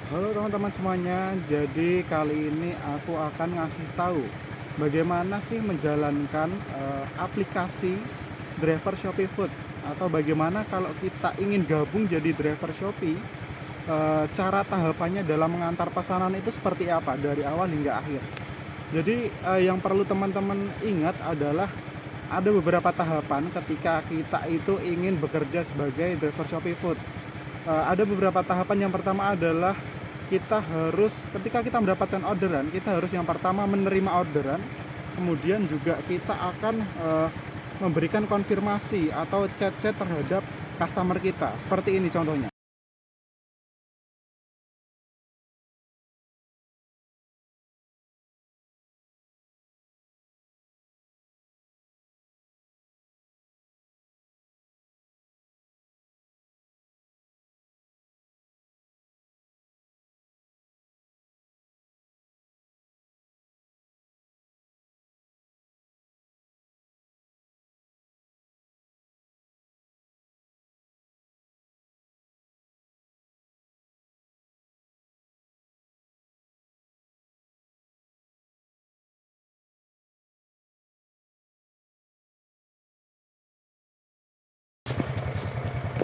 Halo teman-teman semuanya, jadi kali ini aku akan ngasih tahu bagaimana sih menjalankan aplikasi driver Shopee Food, atau bagaimana kalau kita ingin gabung jadi driver Shopee. Cara tahapannya dalam mengantar pesanan itu seperti apa dari awal hingga akhir. Jadi yang perlu teman-teman ingat adalah ada beberapa tahapan ketika kita itu ingin bekerja sebagai driver Shopee Food. Ada beberapa tahapan. Yang pertama adalah kita harus, ketika kita mendapatkan orderan, kita harus yang pertama menerima orderan, kemudian juga kita akan memberikan konfirmasi atau chat-chat terhadap customer kita. Seperti ini contohnya.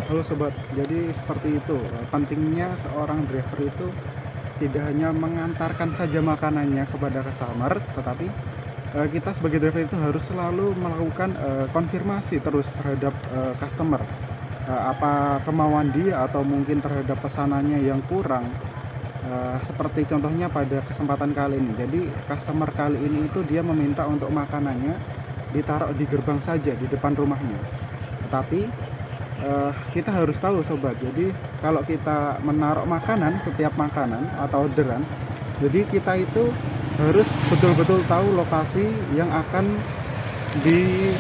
Halo sobat, jadi seperti itu. Pentingnya seorang driver itu tidak hanya mengantarkan saja makanannya kepada customer, tetapi kita sebagai driver itu harus selalu melakukan konfirmasi terus terhadap customer. Apa kemauan dia atau mungkin terhadap pesanannya yang kurang. Seperti contohnya pada kesempatan kali ini, jadi customer kali ini itu dia meminta untuk makanannya ditaruh di gerbang saja, di depan rumahnya. Tetapi kita harus tahu sobat, jadi kalau kita menaruh makanan, setiap makanan atau orderan, jadi kita itu harus betul-betul tahu lokasi yang akan di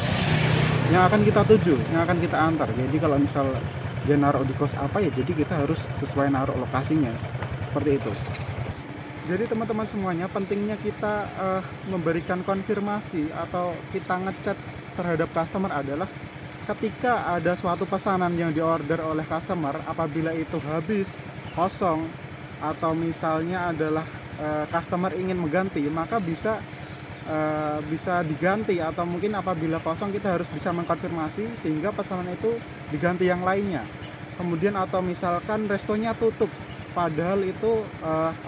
yang akan kita tuju, yang akan kita antar. Jadi kalau misal dia naruh di kos apa, ya jadi kita harus sesuai naruh lokasinya, seperti itu. Jadi teman-teman semuanya, pentingnya kita memberikan konfirmasi atau kita ngechat terhadap customer adalah ketika ada suatu pesanan yang diorder oleh customer, apabila itu habis, kosong, atau misalnya adalah customer ingin mengganti, maka bisa diganti, atau mungkin apabila kosong kita harus bisa mengkonfirmasi sehingga pesanan itu diganti yang lainnya. Kemudian atau misalkan restonya tutup padahal itu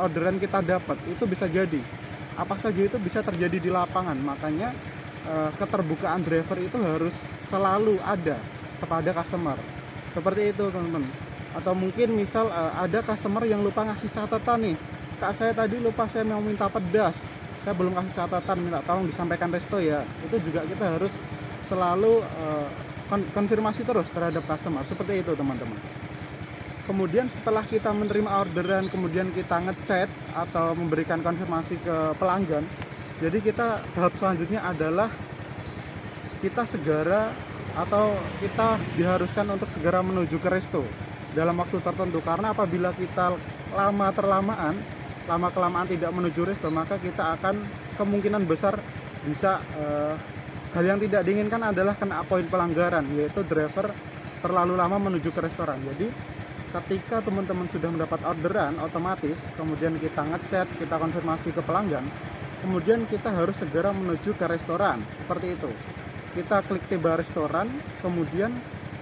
orderan kita dapat, itu bisa jadi apa saja itu bisa terjadi di lapangan. Makanya keterbukaan driver itu harus selalu ada kepada customer, seperti itu teman-teman. Atau mungkin misal ada customer yang lupa ngasih catatan nih, kak saya tadi lupa, saya mau minta pedas, saya belum kasih catatan, minta tolong disampaikan resto ya. Itu juga kita harus selalu konfirmasi terus terhadap customer, seperti itu teman-teman. Kemudian setelah kita menerima orderan, kemudian kita ngechat atau memberikan konfirmasi ke pelanggan, jadi kita tahap selanjutnya adalah kita segera, atau kita diharuskan untuk segera menuju ke resto dalam waktu tertentu. Karena apabila kita lama kelamaan tidak menuju resto, maka kita akan kemungkinan besar bisa hal yang tidak diinginkan adalah kena poin pelanggaran, yaitu driver terlalu lama menuju ke restoran. Jadi ketika teman-teman sudah mendapat orderan, otomatis kemudian kita ngechat, kita konfirmasi ke pelanggan, kemudian kita harus segera menuju ke restoran, seperti itu. Kita klik tiba restoran, kemudian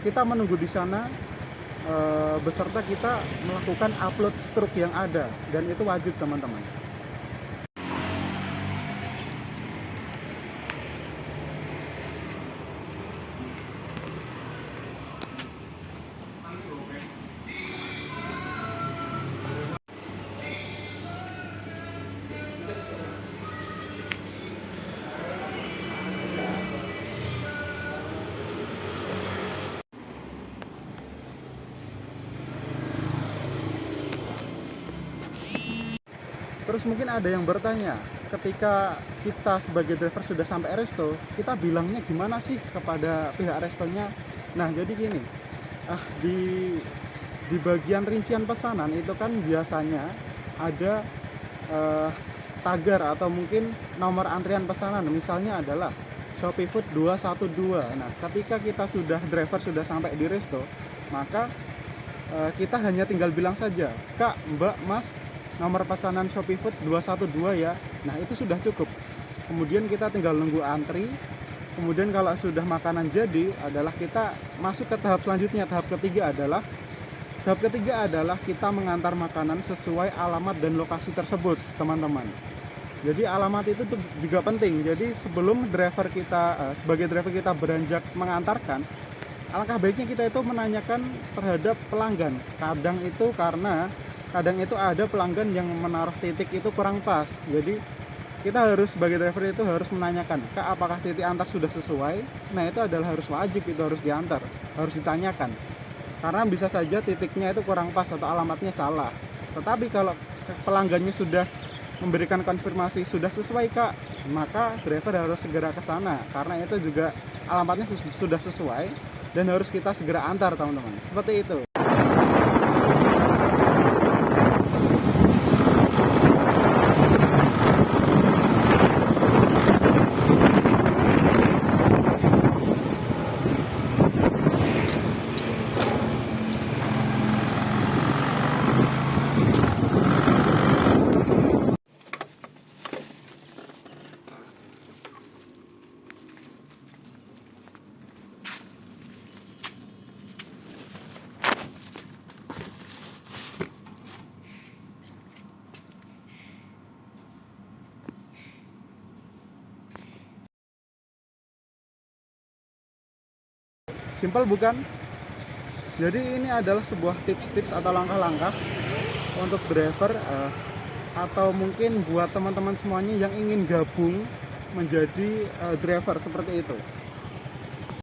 kita menunggu di sana, beserta kita melakukan upload struk yang ada, dan itu wajib teman-teman. Terus mungkin ada yang bertanya, ketika kita sebagai driver sudah sampai resto, kita bilangnya gimana sih kepada pihak restonya? Nah, jadi gini, di bagian rincian pesanan itu kan biasanya ada eh, tagar atau mungkin nomor antrian pesanan, misalnya adalah Shopee Food 212. Nah, ketika kita driver sudah sampai di resto, maka kita hanya tinggal bilang saja, "Kak, Mbak, Mas, nomor pesanan Shopee Food 212 ya." Nah, itu sudah cukup. Kemudian kita tinggal nunggu antri. Kemudian kalau sudah makanan jadi adalah kita masuk ke tahap selanjutnya. Tahap ketiga adalah kita mengantar makanan sesuai alamat dan lokasi tersebut, teman-teman. Jadi alamat itu juga penting. Jadi sebelum sebagai driver kita beranjak mengantarkan, alangkah baiknya kita itu menanyakan terhadap pelanggan. Kadang itu ada pelanggan yang menaruh titik itu kurang pas. Jadi kita harus sebagai driver itu harus menanyakan, "Kak, apakah titik antar sudah sesuai?" Nah, itu adalah harus wajib, itu harus diantar, harus ditanyakan. Karena bisa saja titiknya itu kurang pas atau alamatnya salah. Tetapi kalau pelanggannya sudah memberikan konfirmasi sudah sesuai, Kak, maka driver harus segera ke sana karena itu juga alamatnya sudah sesuai dan harus kita segera antar, teman-teman. Seperti itu. Simpel bukan? Jadi ini adalah sebuah tips-tips atau langkah-langkah untuk driver atau mungkin buat teman-teman semuanya yang ingin gabung menjadi driver seperti itu.